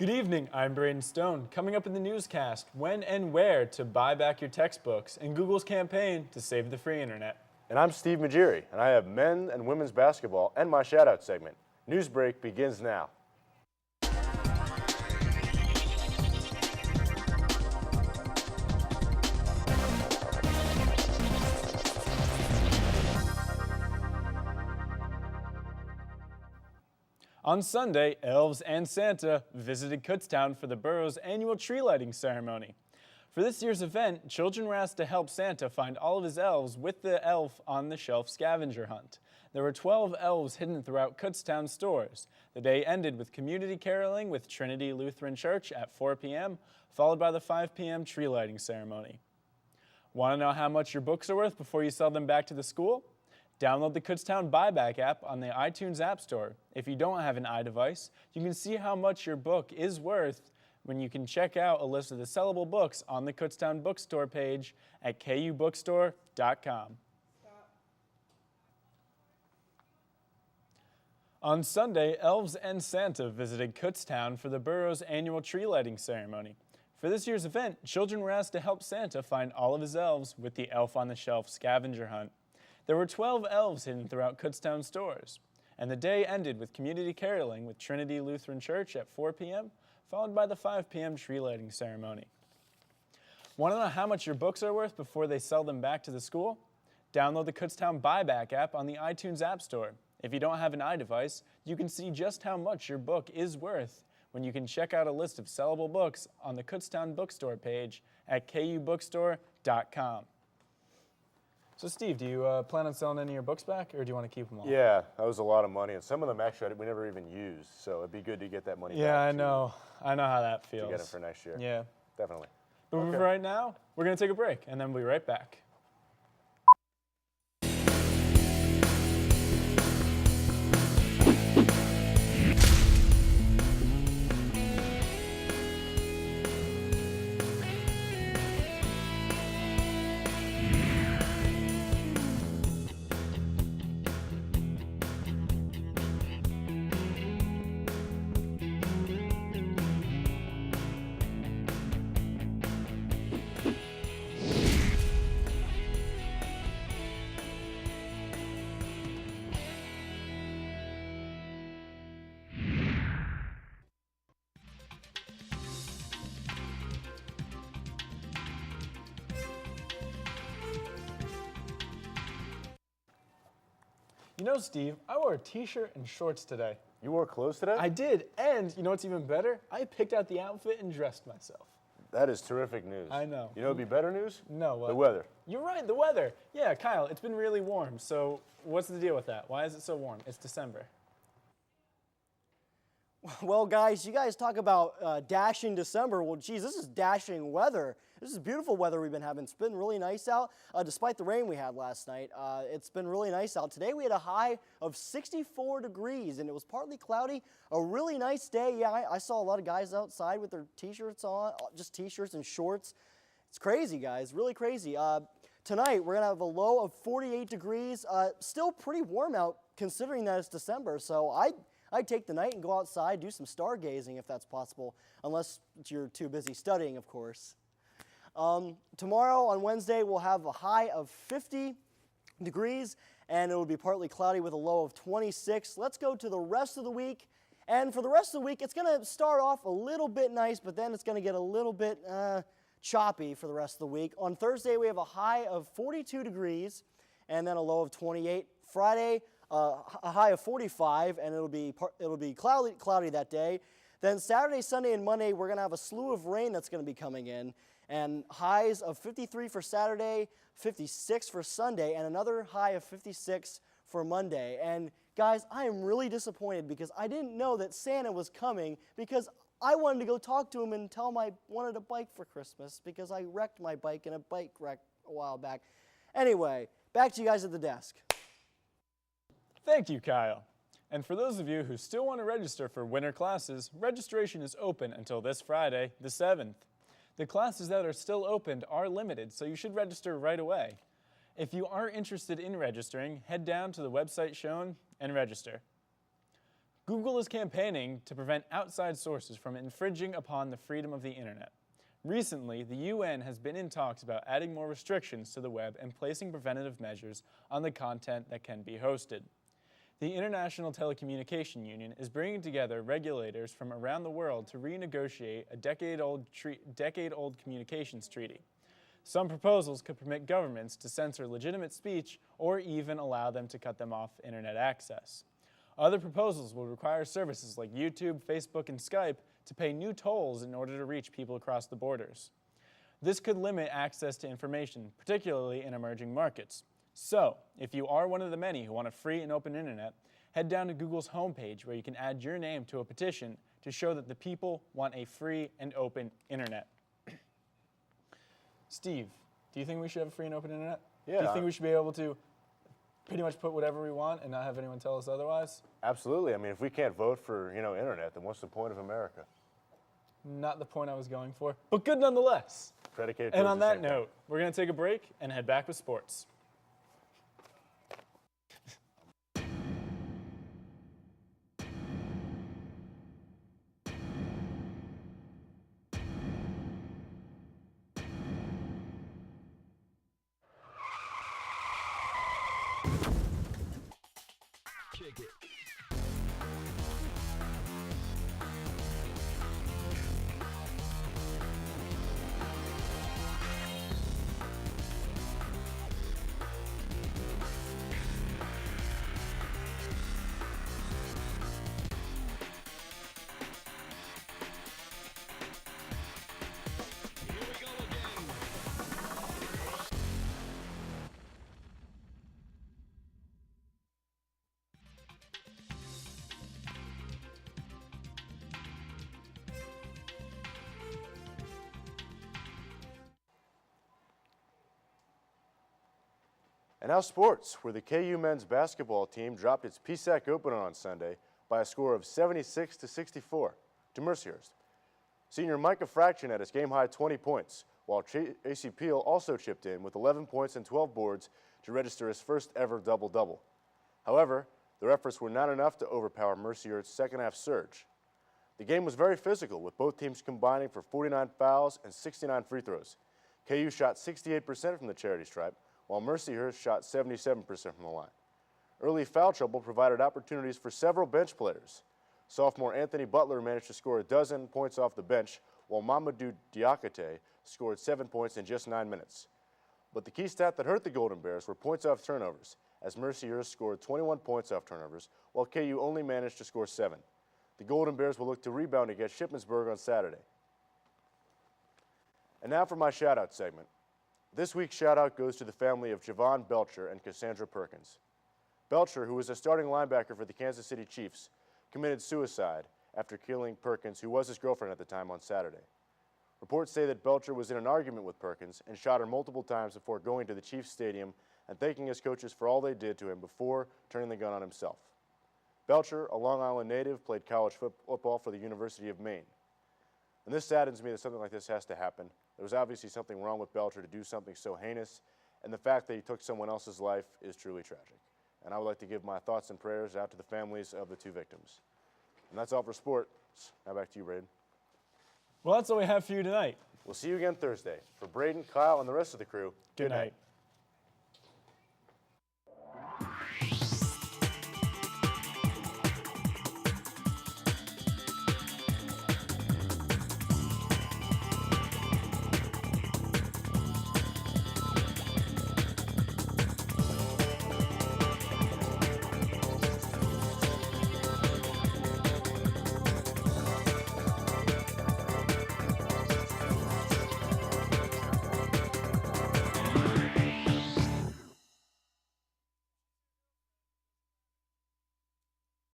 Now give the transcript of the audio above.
Good evening, I'm Braden Stone. Coming up in the newscast, when and where to buy back your textbooks and Google's campaign to save the free internet. And I'm Steve Majiri, and I have men and women's basketball and my shout-out segment. Newsbreak begins now. On Sunday, elves and Santa visited Kutztown for the borough's annual tree lighting ceremony. For this year's event, children were asked to help Santa find all of his elves with the elf on the shelf scavenger hunt. There were 12 elves hidden throughout Kutztown stores. The day ended with community caroling with Trinity Lutheran Church at 4 p.m., followed by the 5 p.m. tree lighting ceremony. Want to know how much your books are worth before you sell them back to the school? Download the Kutztown Buyback app on the iTunes App Store. If you don't have an iDevice, you can see how much your book is worth when you can check out a list of the sellable books on the Kutztown Bookstore page at kubookstore.com. On Sunday, elves and Santa visited Kutztown for the borough's annual tree lighting ceremony. For this year's event, children were asked to help Santa find all of his elves with the Elf on the Shelf scavenger hunt. There were 12 elves hidden throughout Kutztown stores, and the day ended with community caroling with Trinity Lutheran Church at 4 p.m., followed by the 5 p.m. tree lighting ceremony. Want to know how much your books are worth before they sell them back to the school? Download the Kutztown Buyback app on the iTunes App Store. If you don't have an iDevice, you can see just how much your book is worth when you can check out a list of sellable books on the Kutztown Bookstore page at kubookstore.com. So Steve, do you plan on selling any of your books back, or do you want to keep them all? Yeah, that was a lot of money, and some of them actually we never even used, so it'd be good to get that money back. Yeah, I know how that feels. To get it for next year. Yeah. Definitely. But for right now, we're going to take a break, and then we'll be right back. You know, Steve, I wore a t-shirt and shorts today. You wore clothes today? I did, and you know what's even better? I picked out the outfit and dressed myself. That is terrific news. I know. You know what'd be better news? No, what? The weather. You're right, the weather. Yeah, Kyle, it's been really warm, so what's the deal with that? Why is it so warm? It's December. Well, guys, you guys talk about dashing December. Well, geez, this is dashing weather. This is beautiful weather we've been having. It's been really nice out, despite the rain we had last night. It's been really nice out. Today we had a high of 64 degrees, and it was partly cloudy. A really nice day. Yeah, I saw a lot of guys outside with their t-shirts on, just t-shirts and shorts. It's crazy, guys, really crazy. Tonight we're going to have a low of 48 degrees. Still pretty warm out, considering that it's December, so I'd take the night and go outside, do some stargazing if that's possible, unless you're too busy studying, of course. Tomorrow on Wednesday, we'll have a high of 50 degrees, and it will be partly cloudy with a low of 26. Let's go to the rest of the week. And for the rest of the week, it's going to start off a little bit nice, but then it's going to get a little bit choppy for the rest of the week. On Thursday, we have a high of 42 degrees, and then a low of 28. Friday, a high of 45, and it'll be cloudy that day. Then Saturday, Sunday, and Monday, we're going to have a slew of rain that's going to be coming in, and highs of 53 for Saturday, 56 for Sunday, and another high of 56 for Monday. And guys, I am really disappointed because I didn't know that Santa was coming, because I wanted to go talk to him and tell him I wanted a bike for Christmas because I wrecked my bike in a bike wreck a while back. Anyway, back to you guys at the desk. Thank you, Kyle. And for those of you who still want to register for winter classes, registration is open until this Friday, the 7th. The classes that are still open are limited, so you should register right away. If you are interested in registering, head down to the website shown and register. Google is campaigning to prevent outside sources from infringing upon the freedom of the internet. Recently, the UN has been in talks about adding more restrictions to the web and placing preventative measures on the content that can be hosted. The International Telecommunication Union is bringing together regulators from around the world to renegotiate a decade-old communications treaty. Some proposals could permit governments to censor legitimate speech or even allow them to cut them off internet access. Other proposals will require services like YouTube, Facebook, and Skype to pay new tolls in order to reach people across the borders. This could limit access to information, particularly in emerging markets. So, if you are one of the many who want a free and open internet, head down to Google's homepage where you can add your name to a petition to show that the people want a free and open internet. Steve, do you think we should have a free and open internet? Yeah. Do you think we should be able to pretty much put whatever we want and not have anyone tell us otherwise? Absolutely. I mean, if we can't vote for, internet, then what's the point of America? Not the point I was going for, but good nonetheless. Predicated And towards on the that same thing. note, we're going to take a break and head back with sports. Kick it. And now sports, where the KU men's basketball team dropped its PSAC opener on Sunday by a score of 76-64 to Mercyhurst. Senior Micah Fraction had his game-high 20 points, while AC Peel also chipped in with 11 points and 12 boards to register his first ever double-double. However, their efforts were not enough to overpower Mercyhurst's second-half surge. The game was very physical, with both teams combining for 49 fouls and 69 free throws. KU shot 68% from the charity stripe, while Mercyhurst shot 77% from the line. Early foul trouble provided opportunities for several bench players. Sophomore Anthony Butler managed to score a dozen points off the bench, while Mamadou Diakate scored 7 points in just 9 minutes. But the key stat that hurt the Golden Bears were points off turnovers, as Mercyhurst scored 21 points off turnovers, while KU only managed to score 7. The Golden Bears will look to rebound against Shippensburg on Saturday. And now for my shout-out segment. This week's shout-out goes to the family of Javon Belcher and Cassandra Perkins. Belcher, who was a starting linebacker for the Kansas City Chiefs, committed suicide after killing Perkins, who was his girlfriend at the time, on Saturday. Reports say that Belcher was in an argument with Perkins and shot her multiple times before going to the Chiefs stadium and thanking his coaches for all they did to him before turning the gun on himself. Belcher, a Long Island native, played college football for the University of Maine. And this saddens me that something like this has to happen. There was obviously something wrong with Belcher to do something so heinous, and the fact that he took someone else's life is truly tragic. And I would like to give my thoughts and prayers out to the families of the two victims. And that's all for sports. Now back to you, Braden. Well, that's all we have for you tonight. We'll see you again Thursday. For Braden, Kyle, and the rest of the crew, Good night.